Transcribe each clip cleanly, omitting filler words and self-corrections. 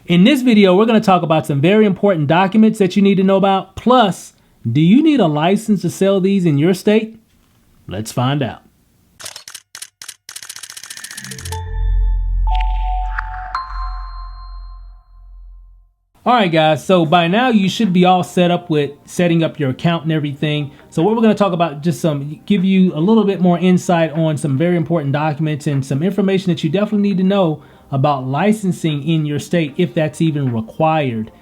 In this video, we're going to talk about some very important documents that you need to know about. Plus, do you need a license to sell these in your state? Let's find out. All right, guys, so by now you should be all set up with setting up your account and everything. So what we're going to talk about, just give you a little bit more insight on some very important documents and some information that you definitely need to know about licensing in your state, if that's even required,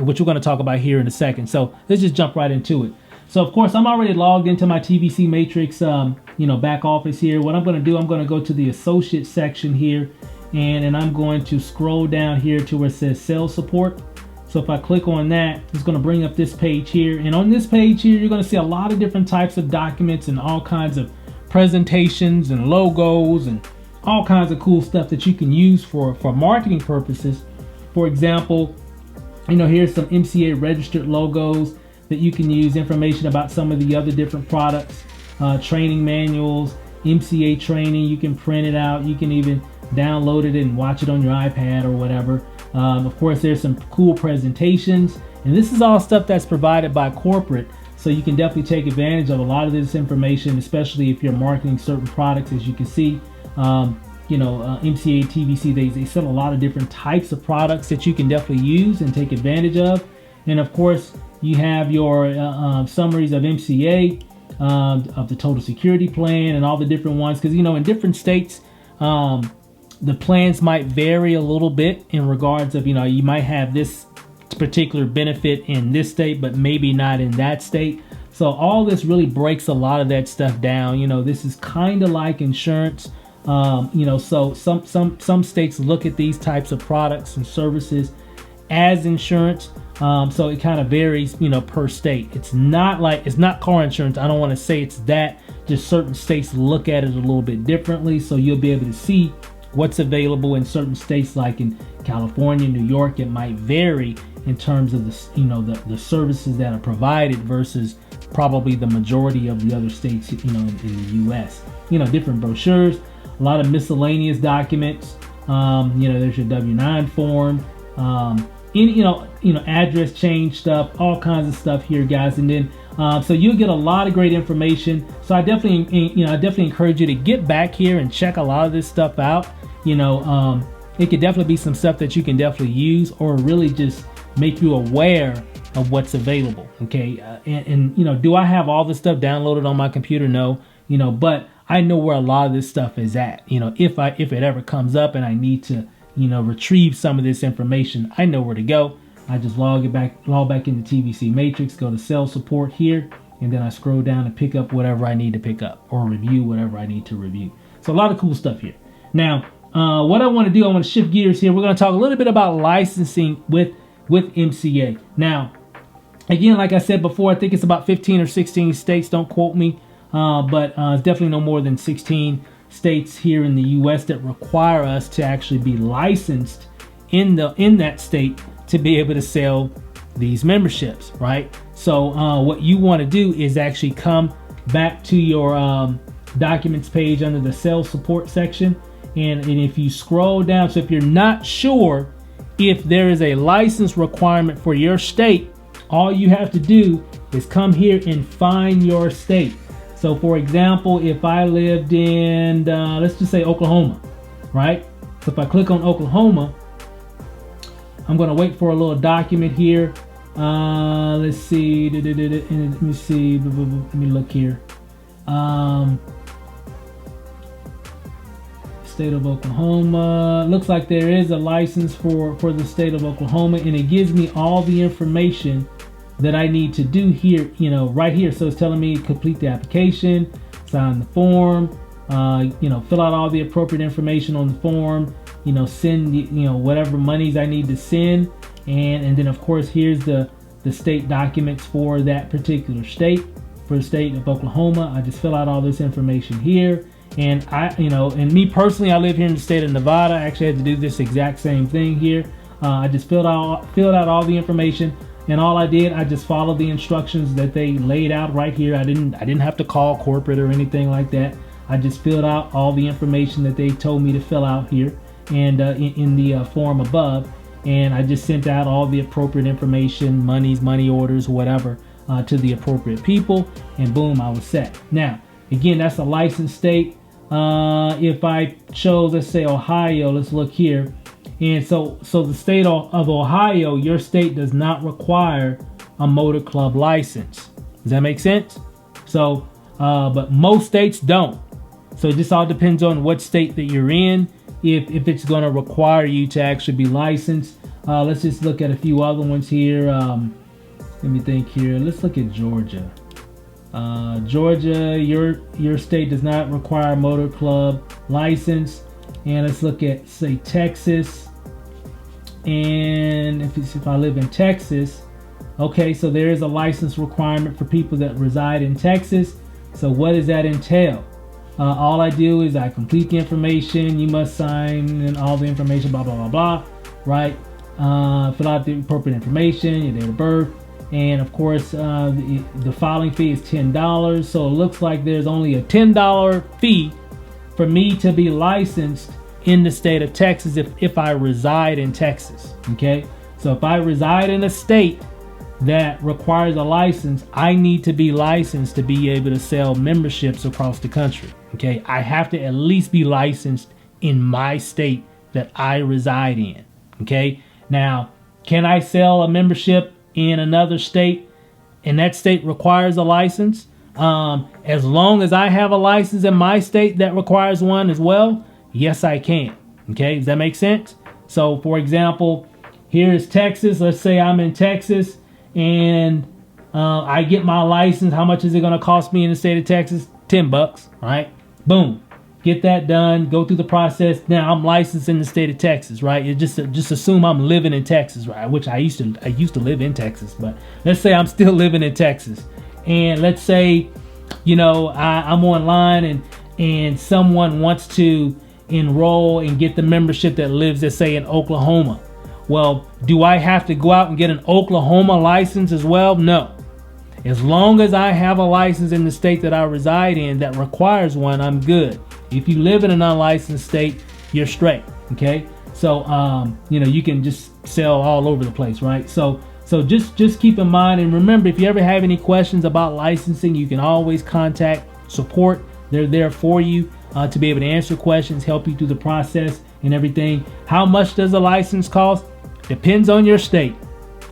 which we're going to talk about here in a second. So let's just jump right into it. So of course, I'm already logged into my TVC Matrix, back office here. What I'm going to do, I'm going to go to the associate section here, and I'm going to scroll down here to where it says sales support. So if I click on that, it's going to bring up this page here. And on this page here, you're going to see a lot of different types of documents and all kinds of presentations and logos and all kinds of cool stuff that you can use for marketing purposes. For example, here's some MCA registered logos that you can use, information about some of the other different products, training manuals, MCA training. You can print it out. You can even download it and watch it on your iPad or whatever. Of course, there's some cool presentations, and this is all stuff that's provided by corporate, so you can definitely take advantage of a lot of this information, especially if you're marketing certain products. As you can see, MCA TVC, they sell a lot of different types of products that you can definitely use and take advantage of. And of course, you have your summaries of MCA, of the total security plan and all the different ones, because in different states, the plans might vary a little bit in regards of, you might have this particular benefit in this state, but maybe not in that state. So all this really breaks a lot of that stuff down. This is kind of like insurance. So some states look at these types of products and services as insurance. So it kind of varies, per state. It's not car insurance. I don't want to say it's that. Just certain states look at it a little bit differently. So you'll be able to see what's available in certain states, like in California, New York. It might vary in terms of the services that are provided versus probably the majority of the other states, in the US. Different brochures, a lot of miscellaneous documents. There's your W-9 form, address change stuff, all kinds of stuff here, guys. And then so you'll get a lot of great information. So I definitely encourage you to get back here and check a lot of this stuff out. It could definitely be some stuff that you can definitely use, or really just make you aware of what's available. Okay. Do I have all this stuff downloaded on my computer? No, but I know where a lot of this stuff is at. If it ever comes up and I need to, retrieve some of this information, I know where to go. I just log back into TVC Matrix, go to sales support here, and then I scroll down and pick up whatever I need to pick up, or review whatever I need to review. So a lot of cool stuff here. Now, what I want to do, I want to shift gears here. We're going to talk a little bit about licensing with MCA. Now, again, like I said before, I think it's about 15 or 16 states. Don't quote me, but it's definitely no more than 16 states here in the U.S. that require us to actually be licensed in that state to be able to sell these memberships, right? So what you want to do is actually come back to your documents page under the sales support section, and if you scroll down, so if you're not sure if there is a license requirement for your state, all you have to do is come here and find your state. So for example, if I lived in, let's just say Oklahoma, right? So if I click on Oklahoma, I'm going to wait for a little document here. Let's see. Let me see. Let me look here. State of Oklahoma. Looks like there is a license for the state of Oklahoma, and it gives me all the information that I need to do here, right here. So it's telling me complete the application, sign the form, fill out all the appropriate information on the form, send, whatever monies I need to send. And then of course, here's the state documents for that particular state. For the state of Oklahoma, I just fill out all this information here. And and me personally, I live here in the state of Nevada. I actually had to do this exact same thing here. I just filled out all the information, and all I did, I just followed the instructions that they laid out right here. I didn't have to call corporate or anything like that. I just filled out all the information that they told me to fill out here, and in the form above, and I just sent out all the appropriate information, money orders, whatever, to the appropriate people, and boom, I was set. Now, again, that's a licensed state. If I chose, let's say Ohio, let's look here. And so the state of Ohio, your state does not require a motor club license. Does that make sense? So, but most states don't. So it just all depends on what state that you're in, if it's going to require you to actually be licensed. Let's just look at a few other ones here. Let me think here. Let's look at Georgia. Georgia, your state does not require a motor club license. And let's look at, say, Texas. And if I live in Texas, okay, so there is a license requirement for people that reside in Texas. So what does that entail? All I do is I complete the information. You must sign and all the information, blah, blah, blah, blah, right? Fill out the appropriate information, your date of birth. And of course, the filing fee is $10. So it looks like there's only a $10 fee for me to be licensed in the state of Texas if I reside in Texas. Okay, so if I reside in a state that requires a license, I need to be licensed to be able to sell memberships across the country. Okay, I have to at least be licensed in my state that I reside in. Okay, now, can I sell a membership in another state and that state requires a license? As long as I have a license in my state that requires one as well, yes, I can. Okay, does that make sense? So, for example, here is Texas. Let's say I'm in Texas and I get my license. How much is it going to cost me in the state of Texas? $10, right? Boom. Get that done. Go through the process. Now I'm licensed in the state of Texas, right? You just assume I'm living in Texas, right? Which I used to live in Texas, but let's say I'm still living in Texas, and let's say, you know, I'm online and someone wants to enroll and get the membership that lives, let's say, in Oklahoma. Well, do I have to go out and get an Oklahoma license as well? No. As long as I have a license in the state that I reside in that requires one, I'm good. If you live in an unlicensed state, you're straight. Okay, so you know, you can just sell all over the place, right? So just keep in mind, and remember, if you ever have any questions about licensing, you can always contact support. They're there for you to be able to answer questions, help you through the process and everything. How much does a license cost? Depends on your state.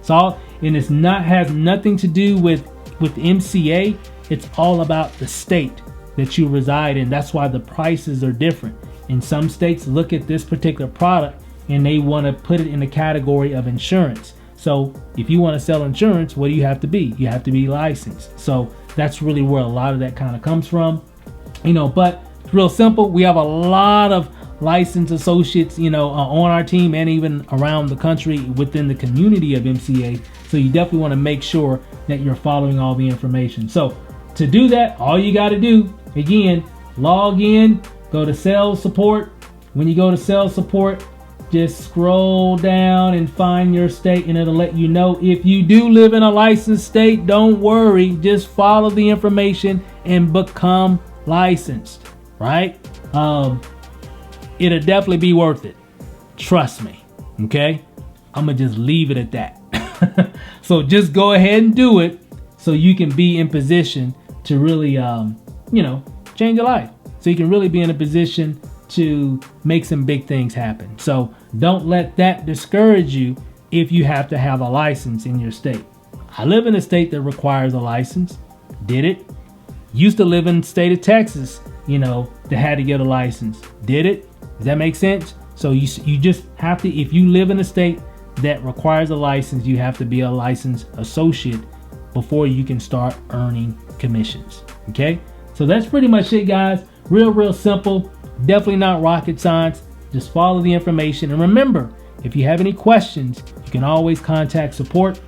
And it's has nothing to do with MCA. It's all about the state that you reside in. That's why the prices are different. In some states, look at this particular product and they want to put it in the category of insurance. So if you want to sell insurance, what do you have to be? You have to be licensed. So that's really where a lot of that kind of comes from, you know. But it's real simple. We have a lot of licensed associates, you know, on our team and even around the country within the community of MCA. So you definitely want to make sure that you're following all the information. So to do that, all you got to do, again, log in, go to sales support. When you go to sales support, just scroll down and find your state and it'll let you know. If you do live in a licensed state, don't worry, just follow the information and become licensed, right? It'll definitely be worth it. Trust me, okay? I'm gonna just leave it at that. So just go ahead and do it so you can be in position to really, you know, change your life. So you can really be in a position to make some big things happen. So don't let that discourage you if you have to have a license in your state. I live in a state that requires a license. Did it. Used to live in the state of Texas, you know, that had to get a license. Did it. Does that make sense? So you just have to, if you live in a state that requires a license, you have to be a licensed associate before you can start earning commissions. Okay, so that's pretty much it, guys. Real simple. Definitely not rocket science. Just follow the information, and remember, if you have any questions, you can always contact support.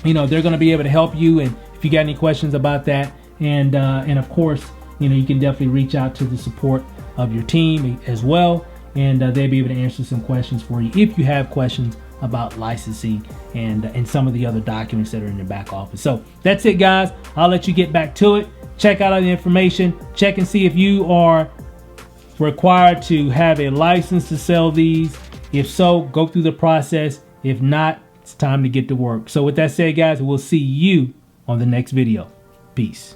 You know, they're going to be able to help you, and if you got any questions about that, and of course, you know, you can definitely reach out to the support of your team as well, and they'll be able to answer some questions for you if you have questions about licensing and some of the other documents that are in your back office. So that's it, guys. I'll let you get back to it. Check out all the information. Check and see if you are required to have a license to sell these. If so, go through the process. If not, it's time to get to work. So with that said, guys, we'll see you on the next video. Peace.